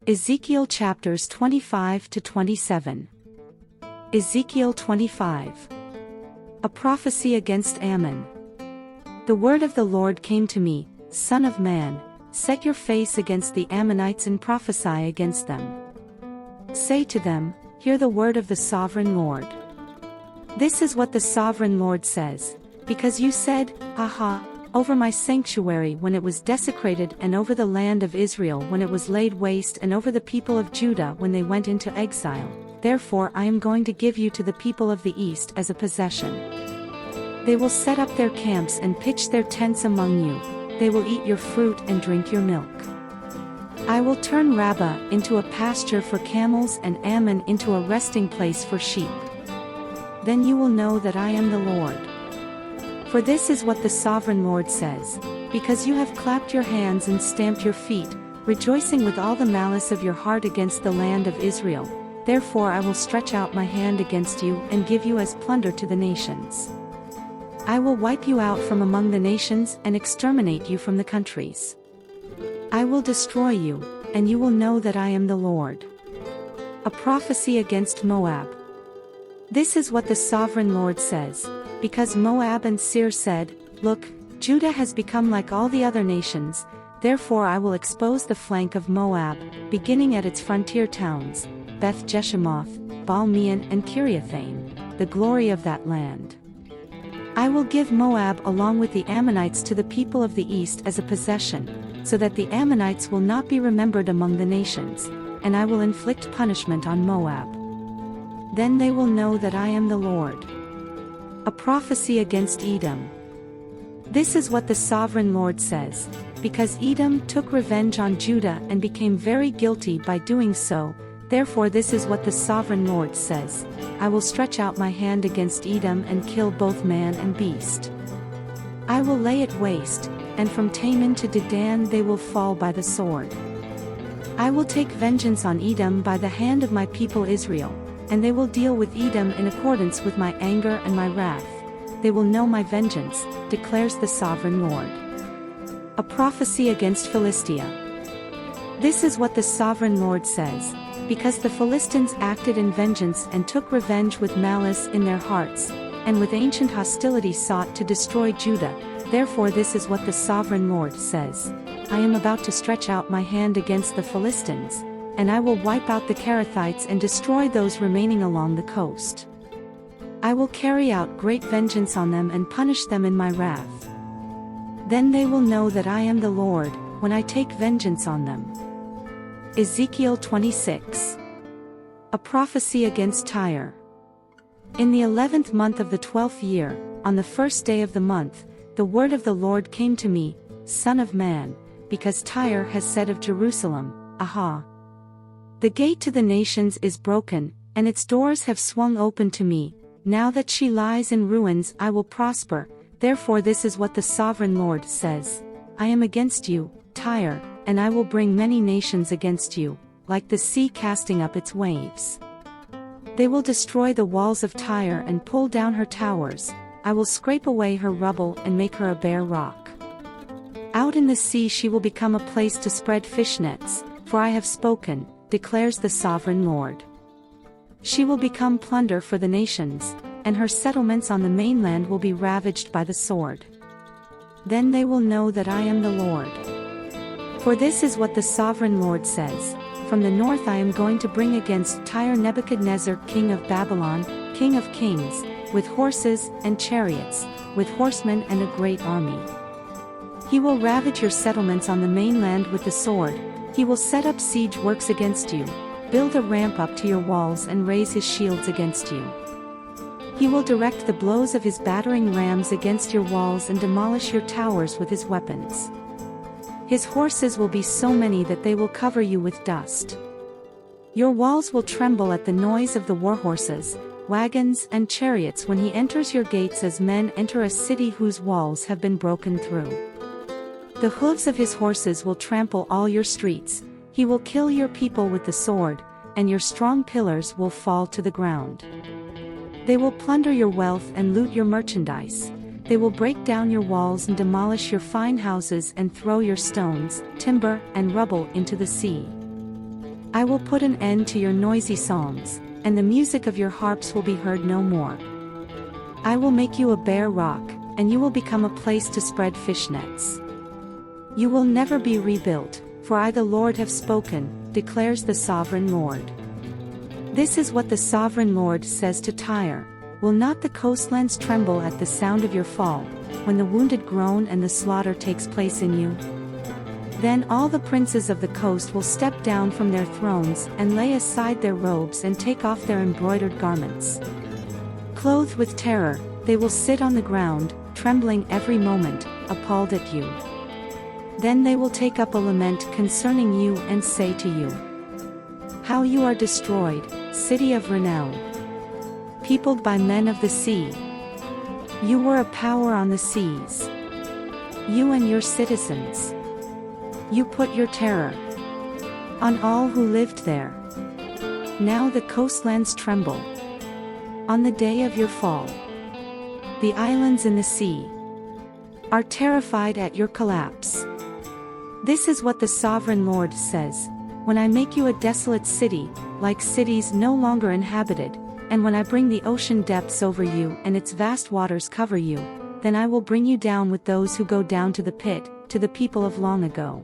Ezekiel chapters 25 to 27. Ezekiel 25. A prophecy against Ammon. The word of the Lord came to me, Son of man, set your face against the Ammonites and prophesy against them. Say to them, Hear the word of the sovereign Lord. This is what the sovereign Lord says, because you said, Aha, over my sanctuary when it was desecrated, and over the land of Israel when it was laid waste, and over the people of Judah when they went into exile. Therefore I am going to give you to the people of the east as a possession. They will set up their camps and pitch their tents among you, they will eat your fruit and drink your milk. I will turn Rabbah into a pasture for camels and Ammon into a resting place for sheep. Then you will know that I am the Lord. For this is what the sovereign Lord says, because you have clapped your hands and stamped your feet, rejoicing with all the malice of your heart against the land of Israel, therefore I will stretch out my hand against you and give you as plunder to the nations. I will wipe you out from among the nations and exterminate you from the countries. I will destroy you, and you will know that I am the Lord. A prophecy against Moab. This is what the sovereign Lord says, because Moab and Seir said, Look, Judah has become like all the other nations, therefore I will expose the flank of Moab, beginning at its frontier towns, Beth Jeshimoth, Baal-meon and Kiriathaim, the glory of that land. I will give Moab along with the Ammonites to the people of the east as a possession, so that the Ammonites will not be remembered among the nations, and I will inflict punishment on Moab. Then they will know that I am the Lord. A prophecy against Edom. This is what the sovereign Lord says, because Edom took revenge on Judah and became very guilty by doing so, therefore this is what the sovereign Lord says, I will stretch out my hand against Edom and kill both man and beast. I will lay it waste, and from Teman to Dedan they will fall by the sword. I will take vengeance on Edom by the hand of my people Israel, and they will deal with Edom in accordance with my anger and my wrath. They will know my vengeance, declares the sovereign Lord. A prophecy against Philistia. This is what the sovereign Lord says, because the Philistines acted in vengeance and took revenge with malice in their hearts, and with ancient hostility sought to destroy Judah, therefore this is what the sovereign Lord says, I am about to stretch out my hand against the Philistines, and I will wipe out the Kerethites and destroy those remaining along the coast. I will carry out great vengeance on them and punish them in my wrath. Then they will know that I am the Lord, when I take vengeance on them. Ezekiel 26. A prophecy against Tyre. In the 11th month of the 12th year, on the first day of the month, the word of the Lord came to me, Son of man, because Tyre has said of Jerusalem, Aha! The gate to the nations is broken, and its doors have swung open to me. Now that she lies in ruins I will prosper, therefore this is what the sovereign Lord says, I am against you, Tyre, and I will bring many nations against you, like the sea casting up its waves. They will destroy the walls of Tyre and pull down her towers, I will scrape away her rubble and make her a bare rock. Out in the sea she will become a place to spread fish nets, for I have spoken, declares the sovereign Lord. She will become plunder for the nations, and her settlements on the mainland will be ravaged by the sword. Then they will know that I am the Lord. For this is what the sovereign Lord says, From the north I am going to bring against Tyre Nebuchadnezzar king of Babylon, king of kings, with horses and chariots, with horsemen and a great army. He will ravage your settlements on the mainland with the sword, he will set up siege works against you, build a ramp up to your walls and raise his shields against you. He will direct the blows of his battering rams against your walls and demolish your towers with his weapons. His horses will be so many that they will cover you with dust. Your walls will tremble at the noise of the war horses, wagons and chariots when he enters your gates as men enter a city whose walls have been broken through. The hooves of his horses will trample all your streets, he will kill your people with the sword, and your strong pillars will fall to the ground. They will plunder your wealth and loot your merchandise, they will break down your walls and demolish your fine houses and throw your stones, timber, and rubble into the sea. I will put an end to your noisy songs, and the music of your harps will be heard no more. I will make you a bare rock, and you will become a place to spread fish nets. You will never be rebuilt, for I the Lord have spoken, declares the Sovereign Lord. This is what the Sovereign Lord says to Tyre: will not the coastlands tremble at the sound of your fall, when the wounded groan and the slaughter takes place in you? Then all the princes of the coast will step down from their thrones and lay aside their robes and take off their embroidered garments. Clothed with terror, they will sit on the ground, trembling every moment, appalled at you. Then they will take up a lament concerning you and say to you, how you are destroyed, city of renown, peopled by men of the sea. You were a power on the seas, you and your citizens. You put your terror on all who lived there. Now the coastlands tremble on the day of your fall. The islands in the sea are terrified at your collapse. This is what the Sovereign Lord says: when I make you a desolate city, like cities no longer inhabited, and when I bring the ocean depths over you and its vast waters cover you, then I will bring you down with those who go down to the pit, to the people of long ago.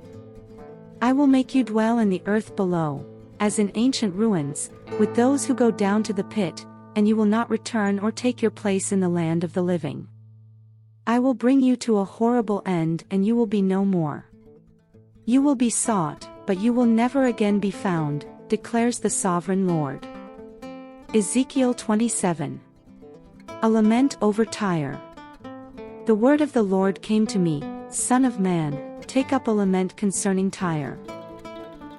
I will make you dwell in the earth below, as in ancient ruins, with those who go down to the pit, and you will not return or take your place in the land of the living. I will bring you to a horrible end, and you will be no more. You will be sought, but you will never again be found, declares the Sovereign Lord. Ezekiel 27. A lament over Tyre. The word of the Lord came to me: Son of man, take up a lament concerning Tyre.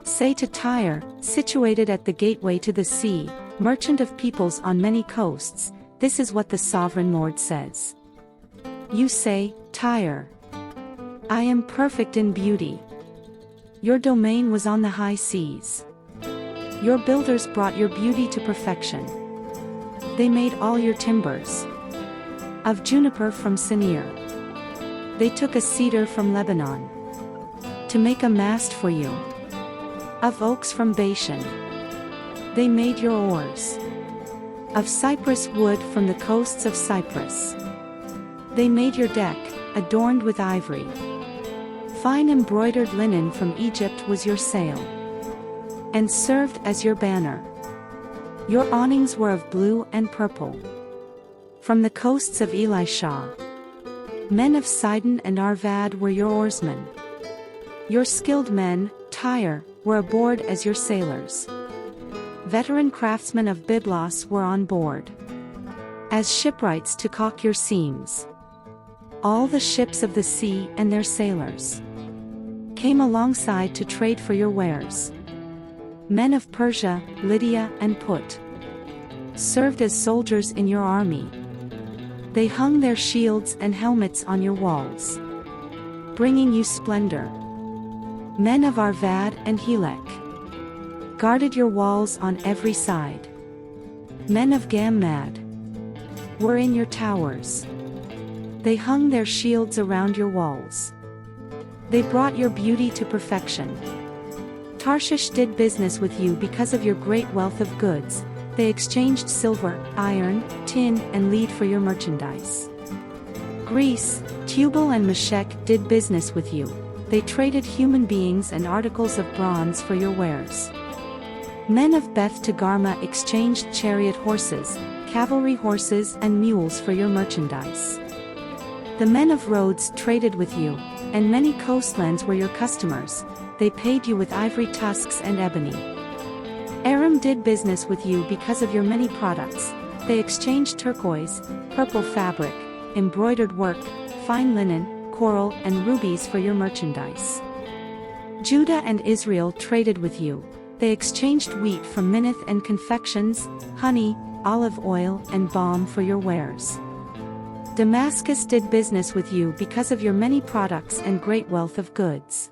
Say to Tyre, situated at the gateway to the sea, merchant of peoples on many coasts, this is what the Sovereign Lord says. You say, Tyre, I am perfect in beauty. Your domain was on the high seas. Your builders brought your beauty to perfection. They made all your timbers of juniper from Sinir. They took a cedar from Lebanon to make a mast for you. Of oaks from Bashan they made your oars. Of cypress wood from the coasts of Cyprus they made your deck, adorned with ivory. Fine embroidered linen from Egypt was your sail, and served as your banner. Your awnings were of blue and purple. From the coasts of Elisha, men of Sidon and Arvad were your oarsmen. Your skilled men, Tyre, were aboard as your sailors. Veteran craftsmen of Byblos were on board as shipwrights to caulk your seams. All the ships of the sea and their sailors came alongside to trade for your wares. Men of Persia, Lydia and Put served as soldiers in your army. They hung their shields and helmets on your walls, bringing you splendor. Men of Arvad and Helek guarded your walls on every side. Men of Gammad were in your towers. They hung their shields around your walls. They brought your beauty to perfection. Tarshish did business with you because of your great wealth of goods. They exchanged silver, iron, tin and lead for your merchandise. Greece, Tubal and Meshech did business with you. They traded human beings and articles of bronze for your wares. Men of Beth Togarmah exchanged chariot horses, cavalry horses and mules for your merchandise. The men of Rhodes traded with you, and many coastlands were your customers. They paid you with ivory tusks and ebony. Aram did business with you because of your many products. They exchanged turquoise, purple fabric, embroidered work, fine linen, coral and rubies for your merchandise. Judah and Israel traded with you. They exchanged wheat from Minnith and confections, honey, olive oil and balm for your wares. Damascus did business with you because of your many products and great wealth of goods.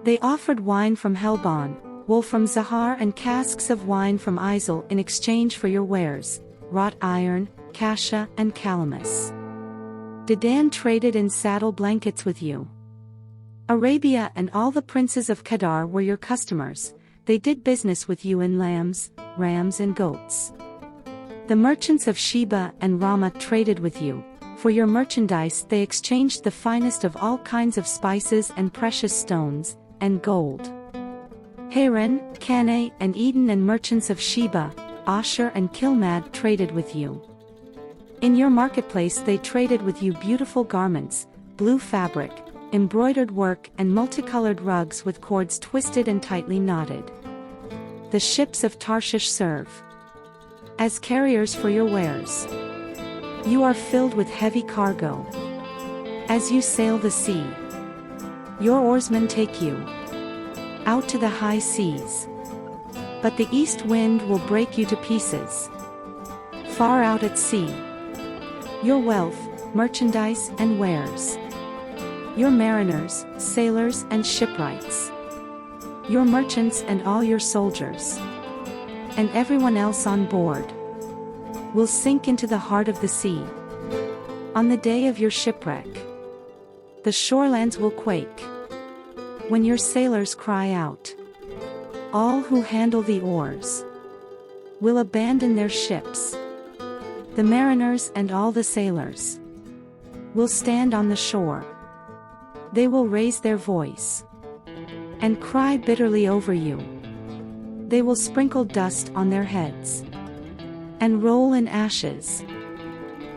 They offered wine from Helbon, wool from Zahar and casks of wine from Isel in exchange for your wares, wrought iron, cassia and calamus. Dedan traded in saddle blankets with you. Arabia and all the princes of Kedar were your customers. They did business with you in lambs, rams and goats. The merchants of Sheba and Ramah traded with you. For your merchandise they exchanged the finest of all kinds of spices and precious stones, and gold. Haran, Canaan and Eden and merchants of Sheba, Asher and Kilmad traded with you. In your marketplace they traded with you beautiful garments, blue fabric, embroidered work and multicolored rugs with cords twisted and tightly knotted. The ships of Tarshish serve as carriers for your wares. You are filled with heavy cargo. As you sail the sea, your oarsmen take you out to the high seas. But the east wind will break you to pieces. Far out at sea, your wealth, merchandise and wares. Your mariners, sailors and shipwrights. Your merchants and all your soldiers. And everyone else on board will sink into the heart of the sea. On the day of your shipwreck, the shorelands will quake. When your sailors cry out, all who handle the oars will abandon their ships. The mariners and all the sailors will stand on the shore. They will raise their voice and cry bitterly over you. They will sprinkle dust on their heads and roll in ashes.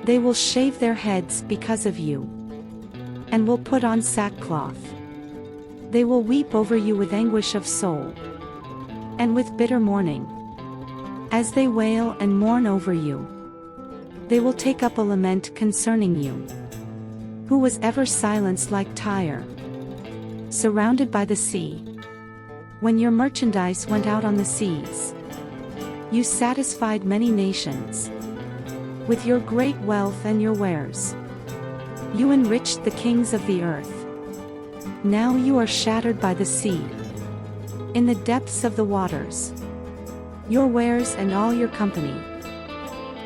They will shave their heads because of you and will put on sackcloth. They will weep over you with anguish of soul and with bitter mourning. As they wail and mourn over you, they will take up a lament concerning you. Who was ever silenced like Tyre, surrounded by the sea? When your merchandise went out on the seas, you satisfied many nations with your great wealth and your wares. You enriched the kings of the earth. Now you are shattered by the sea, in the depths of the waters. Your wares and all your company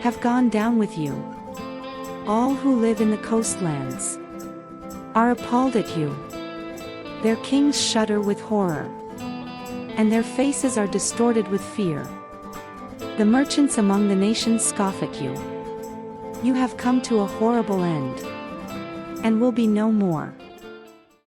have gone down with you. All who live in the coastlands are appalled at you. Their kings shudder with horror, and their faces are distorted with fear. The merchants among the nations scoff at you. You have come to a horrible end, and will be no more.